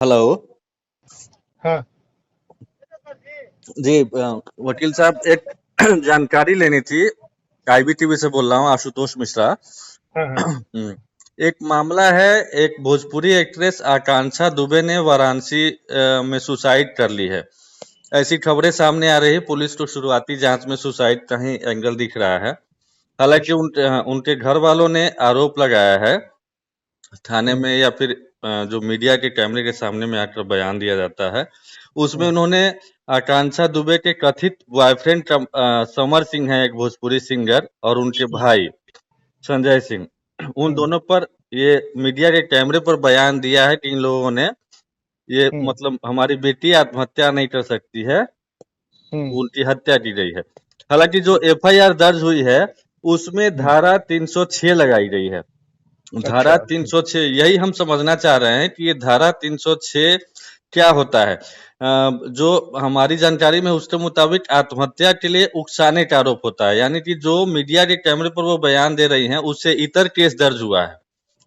Hello. हाँ। जी वकील साहब, एक जानकारी लेनी थी। आईबीटीवी से बोल रहा हूँ, आशुतोष मिश्रा। हाँ। हाँ। हम्म, एक मामला है। एक भोजपुरी एक्ट्रेस आकांक्षा दुबे ने वाराणसी में सुसाइड कर ली है। ऐसी खबरें सामने आ रही है। पुलिस को शुरुआती जांच में सुसाइड का ही एंगल दिख रहा है। हालांकि अच्छा। उनके घर वालों ने आरोप लगाया है थाने हम्म। में, या फिर जो मीडिया के कैमरे के सामने में आकर बयान दिया जाता है, उसमें हम्म। उन्होंने आकांक्षा दुबे के कथित बॉयफ्रेंड समर सिंह है, एक भोजपुरी सिंगर, और उनके हम्म। भाई संजय सिंह, उन हम्म। दोनों पर ये मीडिया के कैमरे पर बयान दिया है कि इन लोगों ने ये हम्म। मतलब हमारी बेटी आत्महत्या नहीं कर सकती है, हम्म। उनकी हत्या की गई है। हालांकि जो एफआईआर दर्ज हुई है उसमें हम्म। धारा 306 लगाई गई है। धारा अच्छा। ठीक। 306, यही हम समझना चाह रहे हैं कि ये धारा 306 क्या होता है। जो हमारी जानकारी में उसके मुताबिक आत्महत्या के लिए उकसाने का आरोप होता है, यानी कि जो मीडिया के कैमरे पर वो बयान दे रही हैं उससे इतर केस दर्ज हुआ है हाँ।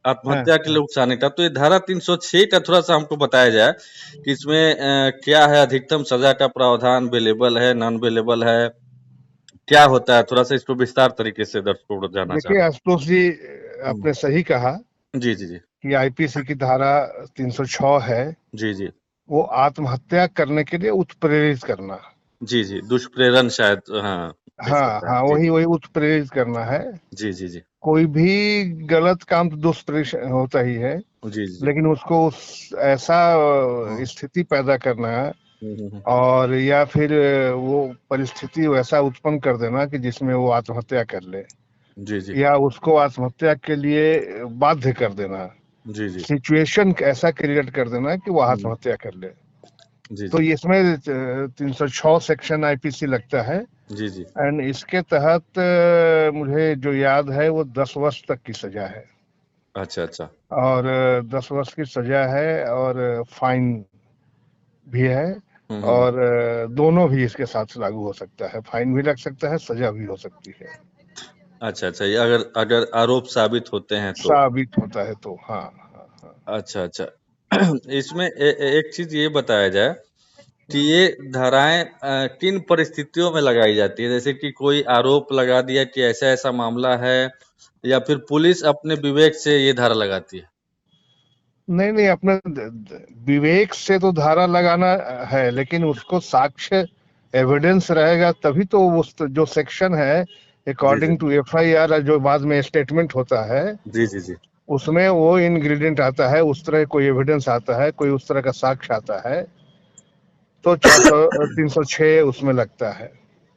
आत्महत्या के लिए हाँ। उकसाने का। तो ये धारा 306 का थोड़ा सा हमको बताया जाए कि इसमें क्या है, अधिकतम सजा का प्रावधान, बेलेबल है, नॉन बेलेबल है, क्या होता है, थोड़ा सा इसको विस्तार तरीके से दर्शकों को जानना देखिए चाहते आशुतोष जी, हैं। आपने सही कहा जी जी जी। कि आईपीसी की धारा 306 है। जी जी वो आत्महत्या करने के लिए उत्प्रेरित करना। जी जी, दुष्प्रेरण शायद, हाँ, कह हाँ सकते हैं। हाँ, जी वही वही उत्प्रेरित करना है। जी जी जी कोई भी गलत काम तो दुष्प्रेरण होता ही है, जी जी। लेकिन उसको ऐसा हाँ। स्थिति पैदा करना है हम्म। और या फिर वो परिस्थिति वैसा उत्पन्न कर देना कि जिसमें वो आत्महत्या कर ले, जी जी या उसको आत्महत्या के लिए बाध्य कर देना, जी जी। सिचुएशन ऐसा क्रिएट कर देना कि वो हम्म, आत्महत्या कर ले। जी तो जी ये इसमें 306 सेक्शन आईपीसी लगता है। जी जी। एंड इसके तहत मुझे जो याद है वो 10 वर्ष तक की सजा है। अच्छा अच्छा। और 10 वर्ष की सजा है और फाइन भी है। हम्म। और दोनों भी इसके साथ लागू हो सकता है, फाइन भी लग सकता है, सजा भी हो सकती है। अच्छा अच्छा, ये अगर अगर आरोप साबित होते हैं तो। साबित होता है तो हाँ। हाँ। हाँ। अच्छा अच्छा। इसमें एक चीज ये बताया जाए कि ये धाराएं किन परिस्थितियों में लगाई जाती है, जैसे कि कोई आरोप लगा दिया कि ऐसा ऐसा मामला है, या फिर पुलिस अपने विवेक से ये धारा लगाती है। नहीं नहीं, अपने विवेक से तो धारा लगाना है, लेकिन उसको साक्ष्य एविडेंस रहेगा तभी तो उस जो सेक्शन है जी जी अकॉर्डिंग टू एफआईआर, जो बाद में स्टेटमेंट होता है, जी जी जी। उसमें वो इंग्रेडिएंट आता है, उस तरह कोई एविडेंस आता है, कोई उस तरह का साक्ष्य आता है, तो 306 उसमें लगता है।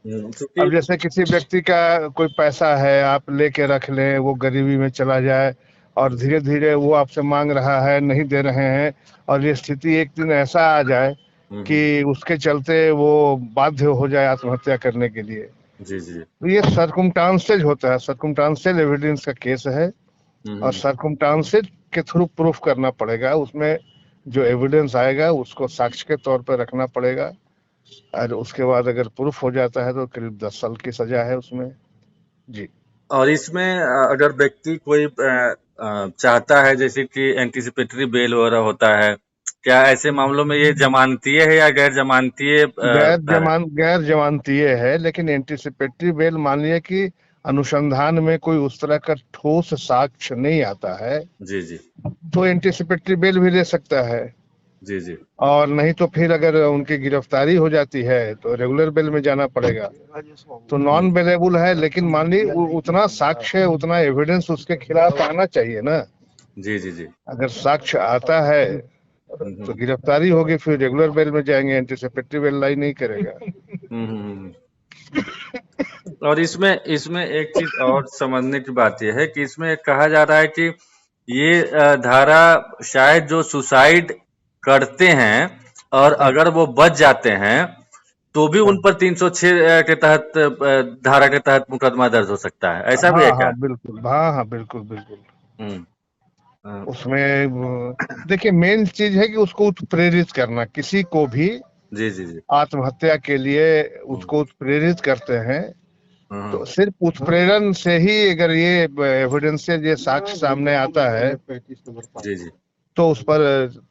क्योंकि अब जैसे किसी व्यक्ति का कोई पैसा है, आप लेके रख लें, वो गरीबी में चला जाए और धीरे धीरे वो आपसे मांग रहा है, नहीं दे रहे हैं, और ये स्थिति एक दिन ऐसा आ जाए हम्म, कि उसके चलते वो बाध्य हो जाए आत्महत्या करने के लिए, जी जी। तो ये सर्कुमटांसेज होता है, सर्कुमटांसेल एविडेंस का केस है। और हम्म, सर्कुमटांसेज के थ्रू प्रूफ करना पड़ेगा, उसमें जो एविडेंस आएगा उसको साक्ष्य के तौर पर रखना पड़ेगा। और उसके बाद अगर प्रूफ हो जाता है तो करीब 10 साल की सजा है उसमें। जी। और इसमें अगर व्यक्ति कोई चाहता है, जैसे कि एंटीसिपेटरी बेल वगैरह होता है, क्या ऐसे मामलों में ये जमानतीय है या गैर जमानतीय होता है? गैर जमानतीय है, लेकिन एंटीसिपेटरी बेल मान लिया कि अनुसंधान में कोई उस तरह का ठोस साक्ष्य नहीं आता है, जी जी तो एंटीसिपेटरी बेल भी ले सकता है। जी जी। और नहीं तो फिर अगर उनकी गिरफ्तारी हो जाती है तो रेगुलर बेल में जाना पड़ेगा। तो हम्म, नॉन बेलेबल है, लेकिन मान ली उतना साक्ष्य, उतना एविडेंस उसके खिलाफ आना चाहिए ना। जी जी जी। अगर साक्ष्य आता है तो हम्म गिरफ्तारी होगी, फिर रेगुलर बेल में जाएंगे, एंटीसिपेटरी बेल लाई नहीं करेगा। हम्म। और इसमें इसमें एक चीज और समझने की बात यह है कि इसमें कहा जा रहा है कि ये धारा शायद जो सुसाइड करते हैं और हाँ। अगर वो बच जाते हैं तो भी हाँ। उन पर 306 के तहत धारा के तहत मुकदमा दर्ज हो सकता है, ऐसा भी हाँ। है हाँ क्या? बिल्कुल, हाँ हाँ बिल्कुल बिल्कुल। हम्म। अ, उसमें देखिए मेन चीज है कि उसको उत्प्रेरित करना, किसी को भी जी जी जी। आत्महत्या के लिए हम्म, उसको उत्प्रेरित करते हैं। हम्म, तो सिर्फ उत्प्रेरण से ही अगर ये एविडेंस से ये साक्ष्य सामने आता है, जी जी। तो उस पर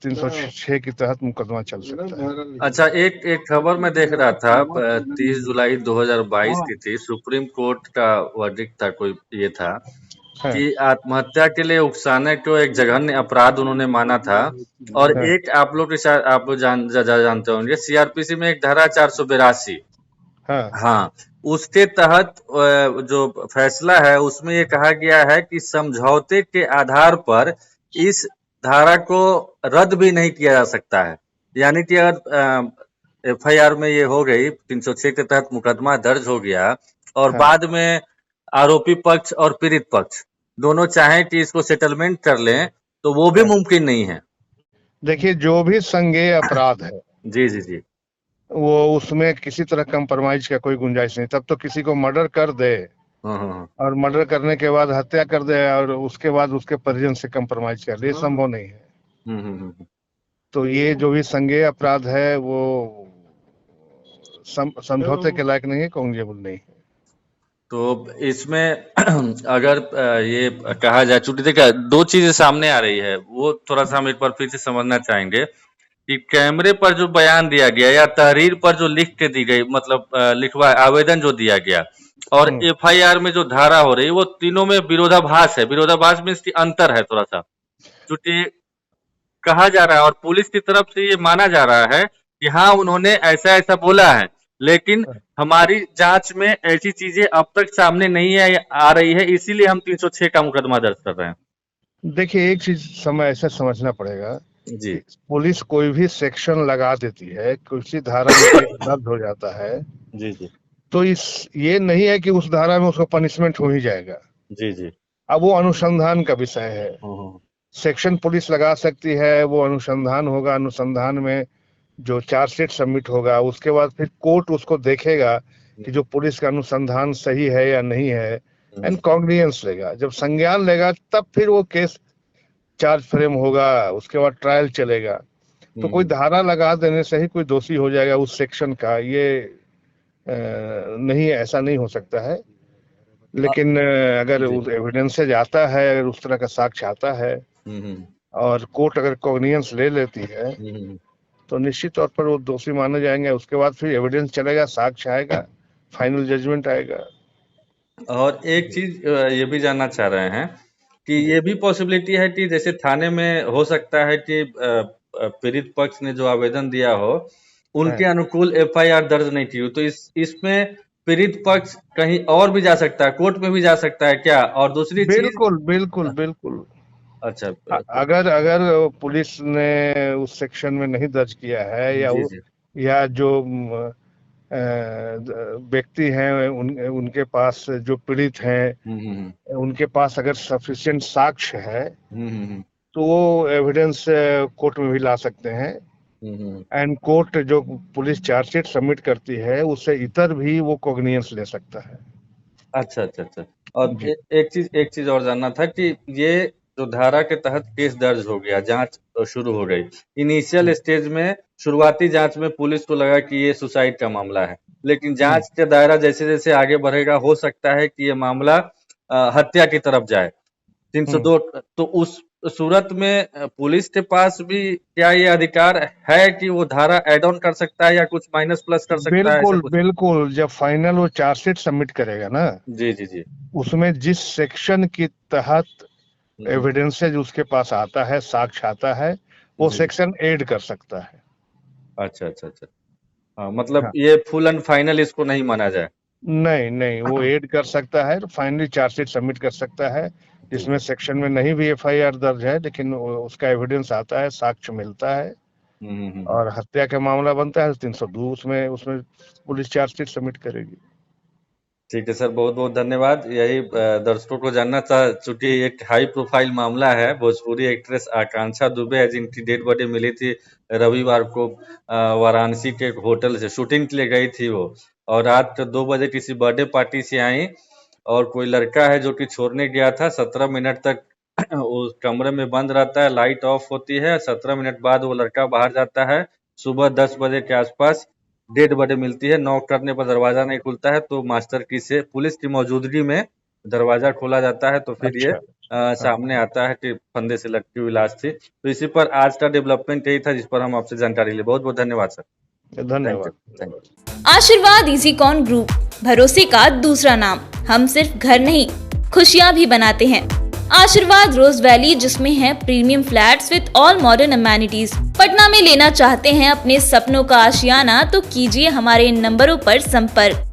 306 के तहत मुकदमा चल सकता है। अच्छा, एक एक खबर मैं देख रहा था, 30 जुलाई 2022 की थी, सुप्रीम कोर्ट का वर्डिक्ट था, कोई ये था हाँ, कि आत्महत्या के लिए उकसाने को एक जघन्य अपराध उन्होंने माना था। और हाँ, एक आप लोग के साथ आप लोग जानते होंगे, सीआरपीसी में एक धारा 482, हाँ, हाँ, उसके तहत जो फैसला है उसमें ये कहा गया है कि समझौते के आधार पर इस धारा को रद्द भी नहीं किया जा सकता है। यानी कि अगर एफआईआर में ये हो गई, 306 के तहत मुकदमा दर्ज हो गया और हाँ। बाद में आरोपी पक्ष और पीड़ित पक्ष दोनों चाहें कि इसको सेटलमेंट कर लें, तो वो भी हाँ। मुमकिन नहीं है। देखिए, जो भी संज्ञेय अपराध है, जी जी जी। वो उसमें किसी तरह कंप्रोमाइज का कोई गुंजाइश नहीं। तब तो किसी को मर्डर कर दे हाँ। और मर्डर करने के बाद हत्या कर दे और उसके बाद उसके परिजन से कंप्रोमाइज कर ले, ये संभव नहीं है। हम्म। तो ये जो भी संज्ञेय अपराध है वो समझौते के लायक नहीं है, कॉग्निजेबल नहीं है। तो इसमें अगर ये कहा जाए, चूंकि देखिए दो चीजें सामने आ रही है, वो थोड़ा सा हम एक बार फिर से समझना चाहेंगे कि कैमरे पर जो बयान दिया गया या तहरीर पर जो लिख के दी गई, मतलब लिखवा आवेदन जो दिया गया और हम्म, एफआईआर में जो धारा हो रही है, वो तीनों में विरोधाभास है। विरोधाभास में इसकी अंतर है थोड़ा सा, क्योंकि कहा जा रहा है और पुलिस की तरफ से ये माना जा रहा है कि हाँ उन्होंने ऐसा ऐसा बोला है, लेकिन हमारी जांच में ऐसी चीजें अब तक सामने नहीं आ रही है, इसीलिए हम 306 का मुकदमा दर्ज कर रहे हैं। देखिए, एक चीज ऐसा समझना पड़ेगा जी कि पुलिस कोई भी सेक्शन लगा देती है, किसी धारा में केस दर्ज हो जाता है, जी जी तो इस ये नहीं है कि उस धारा में उसको पनिशमेंट हो ही जाएगा। जी जी। अब वो अनुसंधान का विषय है। हम्म सेक्शन पुलिस लगा सकती है, वो अनुसंधान होगा, अनुसंधान में जो चार्जशीट सबमिट होगा, उसके बाद फिर कोर्ट उसको देखेगा कि जो पुलिस का अनुसंधान सही है या नहीं है, एंड कॉग्निजेंस लेगा। जब संज्ञान लेगा तब फिर वो केस चार्ज फ्रेम होगा, उसके बाद ट्रायल चलेगा। तो कोई धारा लगा देने से ही कोई दोषी हो जाएगा उस सेक्शन का, ये नहीं, ऐसा नहीं हो सकता है। लेकिन अगर जी। उस एविडेंसेज आता है, अगर उस तरह का साक्ष्य आता है हम्म। और कोर्ट अगर कॉग्निजेंस ले लेती है, हम्म। तो निश्चित तौर पर वो दोषी माने जाएंगे। उसके बाद फिर एविडेंस चलेगा, साक्ष्य आएगा, फाइनल जजमेंट आएगा। और एक चीज ये भी जानना चाह रहे हैं कि ये भी पॉसिबिलिटी है कि जैसे थाने में हो सकता है कि पीड़ित पक्ष ने जो आवेदन दिया हो हाँ, उनके अनुकूल एफआईआर दर्ज नहीं की हो, तो इसमें पीड़ित पक्ष कहीं और भी जा सकता है, कोर्ट में भी जा सकता है क्या? और दूसरी चीज, बिल्कुल, बिल्कुल, बिल्कुल। अच्छा अगर अगर पुलिस ने उस सेक्शन में नहीं दर्ज किया है, या जी वो जी। या जो व्यक्ति हैं, उनके पास जो पीड़ित हैं, हम्म। उनके पास अगर सफिशिएंट साक्ष्य है, हम्म। तो वो एविडेंस कोर्ट में भी ला सकते हैं। हम्म। एंड कोर्ट जो पुलिस चार्जशीट सबमिट करती है, उससे इतर भी वो कॉग्निजेंस ले सकता है। अच्छा। और जी, एक चीज और जानना था कि ये जो धारा के तहत केस दर्ज हो गया, जांच शुरू हो गई, इनिशियल स्टेज में शुरुआती जांच में पुलिस को लगा कि ये सुसाइड का मामला है, लेकिन हम्म, जांच का दायरा जैसे जैसे आगे बढ़ेगा हो सकता है कि ये मामला हत्या की तरफ जाए, हम्म। 302। तो उस सूरत में पुलिस के पास भी क्या ये अधिकार है कि वो धारा ऐड ऑन कर सकता है या कुछ माइनस प्लस कर सकता है, ऐसा बिल्कुल, कुछ? बिल्कुल। जब फाइनल वो चार्जशीट सबमिट करेगा ना, जी। उसमें जिस सेक्शन के तहत हम्म। एविडेंसेज उसके पास आता है, साक्ष्य आता है, वो जी। सेक्शन ऐड कर सकता है। अच्छा। हाँ, मतलब हाँ, ये फुल एंड फाइनल इसको नहीं माना जाए। नहीं, नहीं, वो ऐड कर सकता है, फाइनली चार्जशीट सबमिट कर सकता है, जी। जिसमें सेक्शन में नहीं भी एफआईआर दर्ज है, लेकिन उसका एविडेंस आता है, साक्ष्य मिलता है हम्म। और हत्या का मामला बनता है, तो 302 उसमें उसमें पुलिस चार्जशीट सबमिट करेगी। ठीक है सर, बहुत बहुत धन्यवाद। यही दर्शकों को जानना था, चूंकि एक हाई प्रोफाइल मामला है, भोजपुरी एक्ट्रेस आकांक्षा दुबे है जिनकी डेड बॉडी मिली थी रविवार को, वाराणसी के एक होटल से शूटिंग के लिए गई थी वो, और रात 2 बजे किसी बर्थडे पार्टी से आई और कोई लड़का है जो कि छोड़ने गया था, 17 मिनट तक उस कमरे में बंद रहता है, लाइट ऑफ होती है, 17 मिनट बाद वो लड़का बाहर जाता है। सुबह 10 बजे के आसपास डेड बॉडी मिलती है, नॉक करने पर दरवाजा नहीं खुलता है, तो मास्टर की से पुलिस की मौजूदगी में दरवाजा खोला जाता है, तो फिर ये अच्छा, सामने आता है कि फंदे से लटकी हुई लाश थी। तो इसी पर आज का डेवलपमेंट यही था जिस पर हम आपसे जानकारी ली। बहुत बहुत धन्यवाद सर। धन्यवाद। Thank you. आशीर्वाद इजीकॉन ग्रुप, भरोसे का दूसरा नाम। हम सिर्फ घर नहीं, खुशियां भी बनाते हैं। आशीर्वाद रोज वैली, जिसमें है premium flats with all modern amenities. Patna में लेना चाहते हैं अपने सपनों का आशियाना, तो कीजिए हमारे इन नंबरों पर संपर्क।